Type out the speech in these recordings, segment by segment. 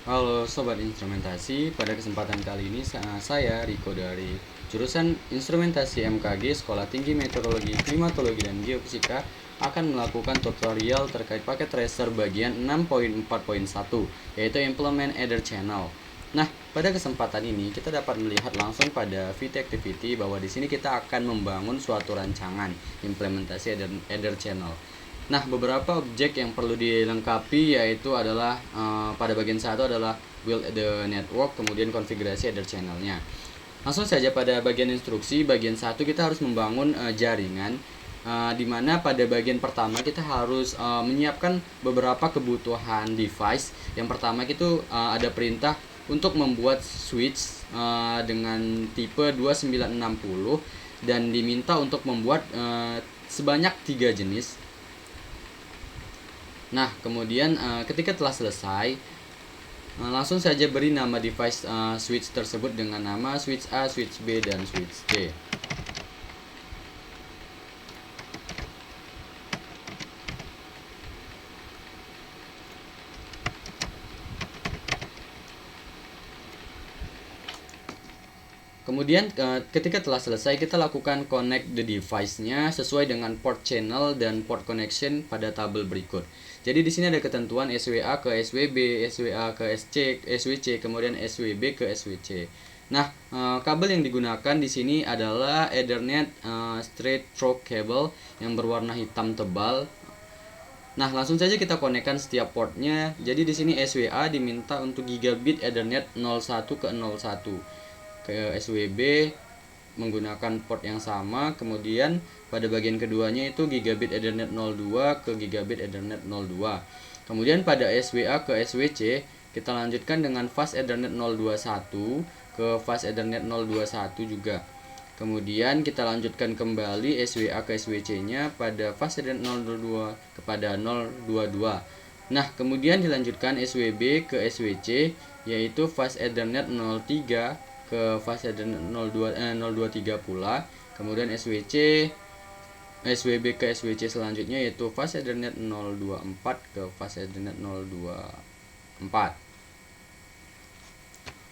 Halo Sobat Instrumentasi, pada kesempatan kali ini saya Riko dari jurusan Instrumentasi MKG Sekolah Tinggi Meteorologi, Klimatologi, dan Geofisika akan melakukan tutorial terkait paket tracer bagian 6.4.1 yaitu Implement Adder Channel. Nah, pada kesempatan ini kita dapat melihat langsung pada VT Activity bahwa di sini kita akan membangun suatu rancangan implementasi Adder Channel. Nah, beberapa objek yang perlu dilengkapi yaitu adalah pada bagian satu adalah build the network, kemudian konfigurasi header channelnya. Langsung saja pada bagian instruksi, bagian satu kita harus membangun jaringan, di mana pada bagian pertama kita harus menyiapkan beberapa kebutuhan device. Yang pertama itu ada perintah untuk membuat switch dengan tipe 2960 dan diminta untuk membuat sebanyak 3 jenis. Nah, kemudian ketika telah selesai, langsung saja beri nama device switch tersebut dengan nama switch A, switch B, dan switch C. Kemudian ketika telah selesai, kita lakukan connect the device-nya sesuai dengan port channel dan port connection pada tabel berikut. Jadi di sini ada ketentuan SWA ke SWB, SWA ke SC, SWC, kemudian SWB ke SWC. Nah, kabel yang digunakan di sini adalah Ethernet straight through cable yang berwarna hitam tebal. Nah, langsung saja kita konekkan setiap portnya. Jadi di sini SWA diminta untuk gigabit Ethernet 01 ke 01. Ke SWB menggunakan port yang sama, kemudian pada bagian keduanya itu gigabit Ethernet 02 ke gigabit Ethernet 02. Kemudian pada SWA ke SWC kita lanjutkan dengan fast Ethernet 021 ke fast Ethernet 021 juga. Kemudian kita lanjutkan kembali SWA ke SWC-nya pada fast Ethernet 022 kepada 022. Nah, kemudian dilanjutkan SWB ke SWC yaitu fast Ethernet 03 ke fase 023 pula. Kemudian SWB ke SWC selanjutnya yaitu fase Ethernet 024 ke fase Ethernet 024.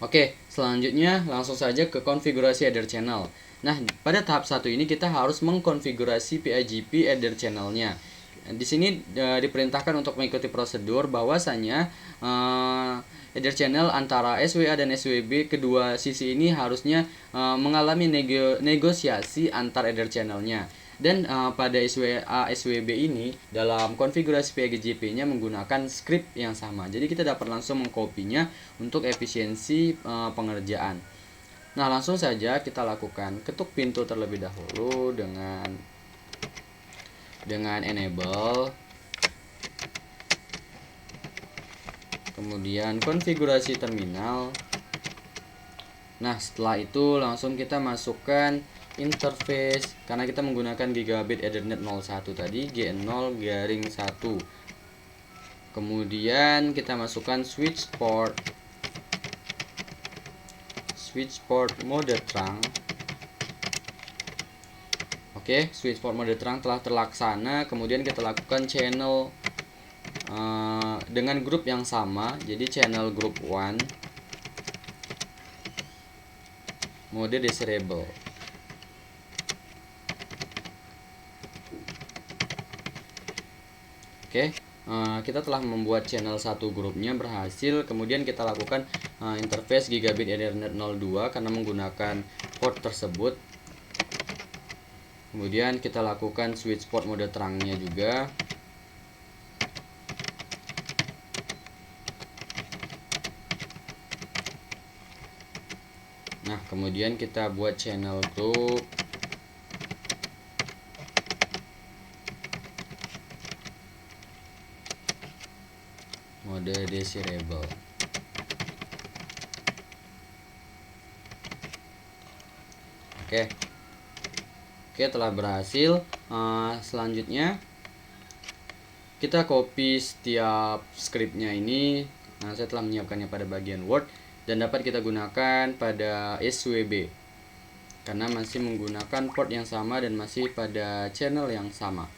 Oke, selanjutnya langsung saja ke konfigurasi header channel. Nah, pada tahap 1 ini kita harus mengkonfigurasi PIGP header channelnya. Di sini diperintahkan untuk mengikuti prosedur bahwasanya header channel antara SWA dan SWB kedua sisi ini harusnya mengalami negosiasi antar header channelnya. Dan pada SWA SWB ini dalam konfigurasi PIGP-nya menggunakan script yang sama. Jadi kita dapat langsung mengkopinya untuk efisiensi pengerjaan. Nah, langsung saja kita lakukan ketuk pintu terlebih dahulu dengan enable, kemudian konfigurasi terminal. Nah, setelah itu langsung kita masukkan interface, karena kita menggunakan gigabit Ethernet 01 tadi, G0-1. Kemudian kita masukkan switch port mode terang. Oke, switch port mode terang telah terlaksana. Kemudian kita lakukan channel dengan grup yang sama. Jadi channel group 1 mode desirable. Oke, kita telah membuat channel satu grupnya berhasil. Kemudian kita lakukan interface gigabit Ethernet 02 karena menggunakan port tersebut. Kemudian kita lakukan switch port mode terangnya juga. Nah, kemudian kita buat channel group mode desirable. Oke, telah berhasil. Selanjutnya kita copy setiap scriptnya ini. Nah, saya telah menyiapkannya pada bagian Word dan dapat kita gunakan pada SWB karena masih menggunakan port yang sama dan masih pada channel yang sama.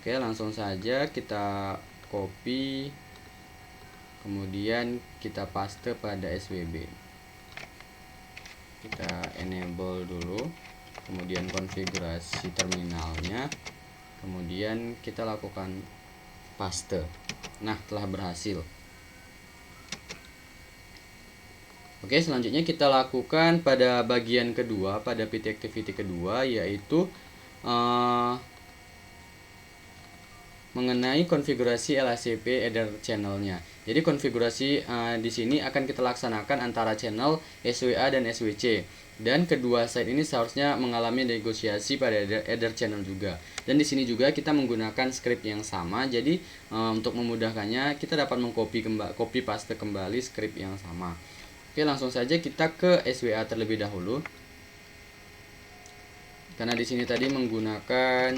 Oke, langsung saja kita copy kemudian kita paste pada SWB. Kita enable dulu, kemudian konfigurasi terminalnya, kemudian kita lakukan paste. Nah, telah berhasil. Oke, selanjutnya kita lakukan pada bagian kedua, pada PT activity kedua, yaitu mengenai konfigurasi LACP header channelnya. Jadi konfigurasi di sini akan kita laksanakan antara channel SWA dan SWC. Dan kedua site ini seharusnya mengalami negosiasi pada header channel juga. Dan di sini juga kita menggunakan script yang sama. Jadi untuk memudahkannya kita dapat copy paste kembali script yang sama. Oke, langsung saja kita ke SWA terlebih dahulu. Karena di sini tadi menggunakan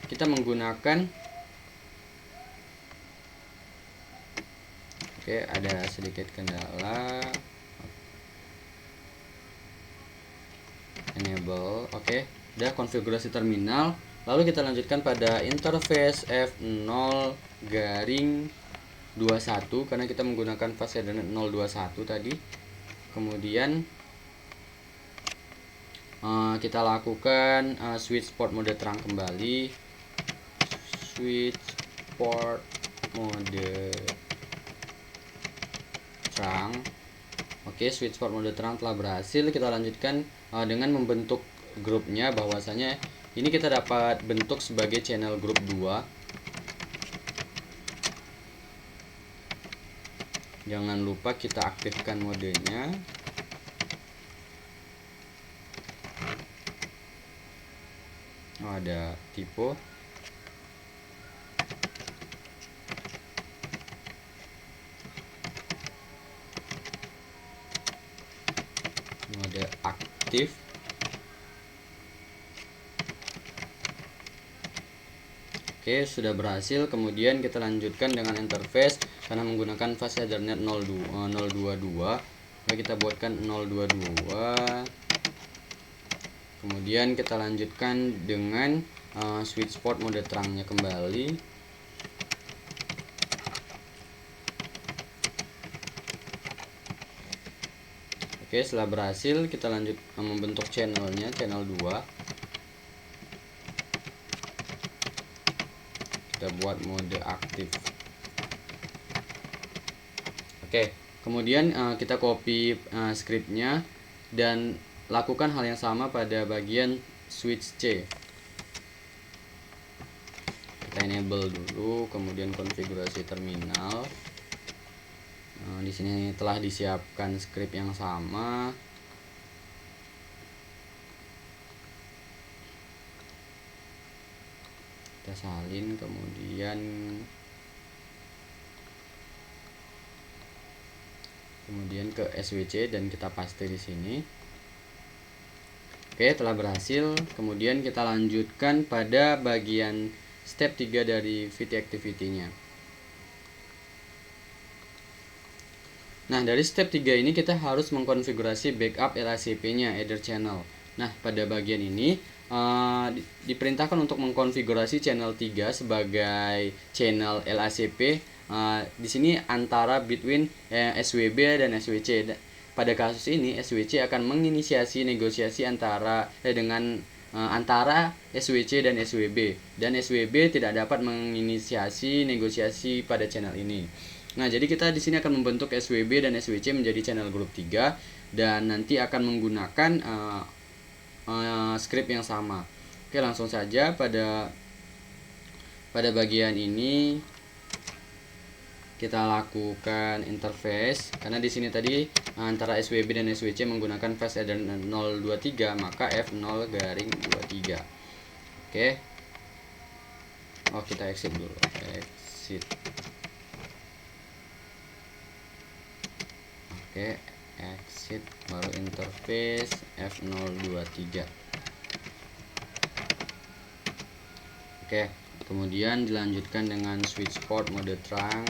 kita menggunakan ada sedikit kendala. Enable. Udah konfigurasi terminal. Lalu kita lanjutkan pada interface F0-21 karena kita menggunakan fase header 021 tadi. Kemudian kita lakukan switch port mode terang kembali. Switch port mode terang. Switch port mode terang telah berhasil. Kita lanjutkan dengan membentuk grupnya, bahwasanya ini kita dapat bentuk sebagai channel grup 2. Jangan lupa kita aktifkan modenya. Ada typo. Mode aktif. Sudah berhasil. Kemudian kita lanjutkan dengan interface karena menggunakan fase Ethernet 022. Kita buatkan 022. Kemudian kita lanjutkan dengan switch port mode terangnya kembali. Setelah berhasil kita lanjut membentuk channelnya, channel 2. Kita buat mode aktif. Kemudian kita copy scriptnya dan lakukan hal yang sama pada bagian switch C. Kita enable dulu, kemudian konfigurasi terminal. Di sini telah disiapkan script yang sama. Kita salin, kemudian ke SWC dan kita paste di sini. Telah berhasil. Kemudian kita lanjutkan pada bagian step 3 dari VT activity-nya. Nah, dari step 3 ini kita harus mengkonfigurasi backup LACP-nya, header channel. Nah, pada bagian ini diperintahkan untuk mengkonfigurasi channel 3 sebagai channel LACP. Di sini antara between SWB dan SWC. Pada kasus ini SWC akan menginisiasi negosiasi antara SWC dan SWB, dan SWB tidak dapat menginisiasi negosiasi pada channel ini. Nah, jadi kita di sini akan membentuk SWB dan SWC menjadi channel grup 3 dan nanti akan menggunakan script yang sama. Langsung saja pada bagian ini kita lakukan interface, karena di sini tadi antara SWB dan SWC menggunakan fase header 023, maka F0-23. Kita exit dulu. Exit, baru interface F023. Kemudian dilanjutkan dengan switch port mode terang.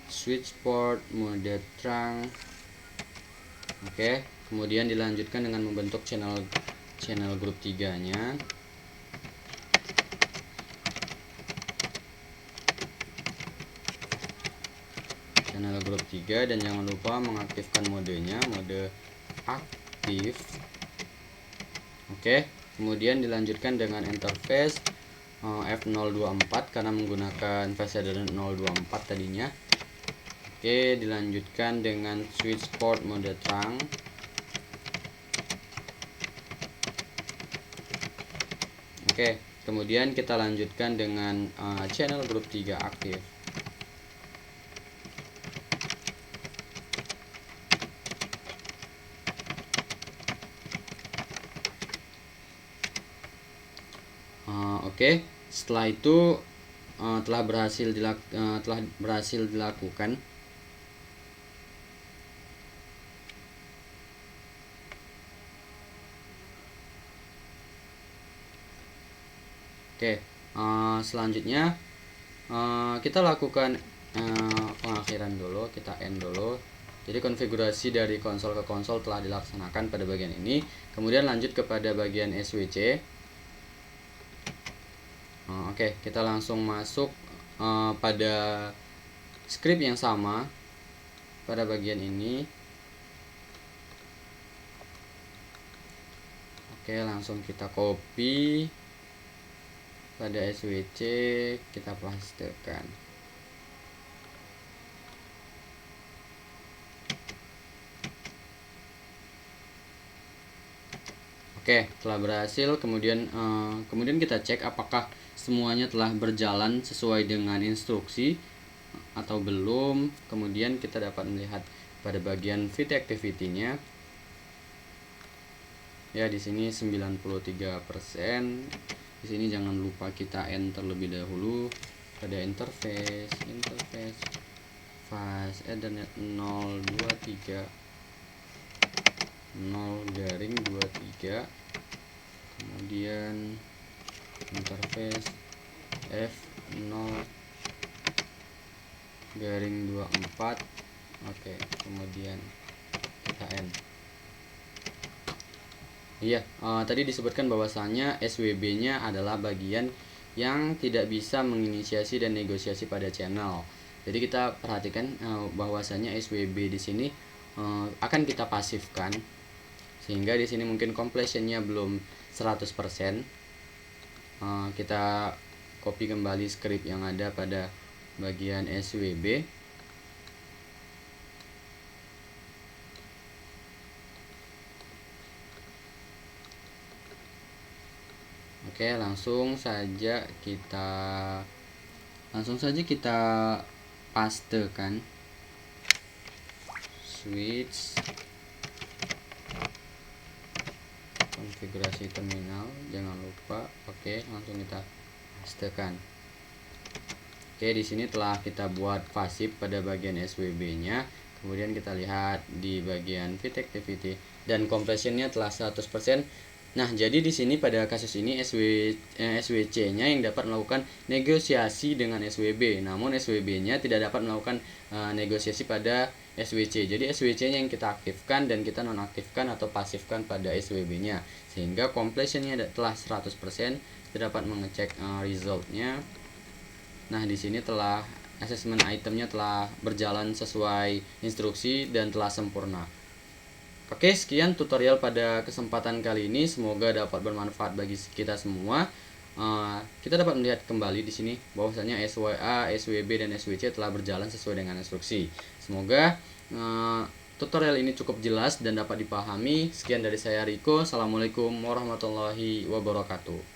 Switch port mode terang. Kemudian dilanjutkan dengan membentuk channel channel grup 3-nya. Channel grup 3, dan jangan lupa mengaktifkan modenya, mode aktif. Oke, kemudian dilanjutkan dengan interface F024 karena menggunakan flash shader 024 tadinya. Oke, dilanjutkan dengan switch port mode terang. Oke, kemudian kita lanjutkan dengan channel grup 3 aktif. Oke, setelah itu telah berhasil dilakukan. Oke, selanjutnya kita lakukan pengakhiran dulu, kita end dulu. Jadi konfigurasi dari konsol ke konsol telah dilaksanakan pada bagian ini. Kemudian lanjut kepada bagian SWC. Oke, kita langsung masuk pada script yang sama pada bagian ini. Oke, langsung kita copy pada SWC, kita pastekan. Oke, telah berhasil. Kemudian kita cek apakah semuanya telah berjalan sesuai dengan instruksi atau belum. Kemudian kita dapat melihat pada bagian VT activity-nya. Ya, di sini 93%. Di sini jangan lupa kita end terlebih dahulu pada interface fast Ethernet 023 0/23, kemudian interface F0/24. Oke, kemudian kita end. Iya, tadi disebutkan bahwasannya SWB-nya adalah bagian yang tidak bisa menginisiasi dan negosiasi pada channel. Jadi kita perhatikan bahwasannya SWB di sini akan kita pasifkan, sehingga di sini mungkin completion-nya belum 100%. Kita copy kembali script yang ada pada bagian SWB. Oke, langsung saja kita pastekan switch konfigurasi terminal, jangan lupa. Oke, langsung kita pastekan. Oke, di sini telah kita buat pasif pada bagian SWB-nya. Kemudian kita lihat di bagian VT activity dan compression-nya telah 100%. Nah, jadi di sini pada kasus ini SWC-nya yang dapat melakukan negosiasi dengan SWB, namun SWB-nya tidak dapat melakukan negosiasi pada SWC. Jadi SWC-nya yang kita aktifkan dan kita nonaktifkan atau pasifkan pada SWB-nya, sehingga completion-nya telah 100%. Kita dapat mengecek result-nya. Nah, di sini telah assessment itemnya telah berjalan sesuai instruksi dan telah sempurna. Oke, sekian tutorial pada kesempatan kali ini. Semoga dapat bermanfaat bagi kita semua. Kita dapat melihat kembali di sini bahwasanya SWA, SWB, dan SWC telah berjalan sesuai dengan instruksi. Semoga tutorial ini cukup jelas dan dapat dipahami. Sekian dari saya, Riko. Assalamualaikum warahmatullahi wabarakatuh.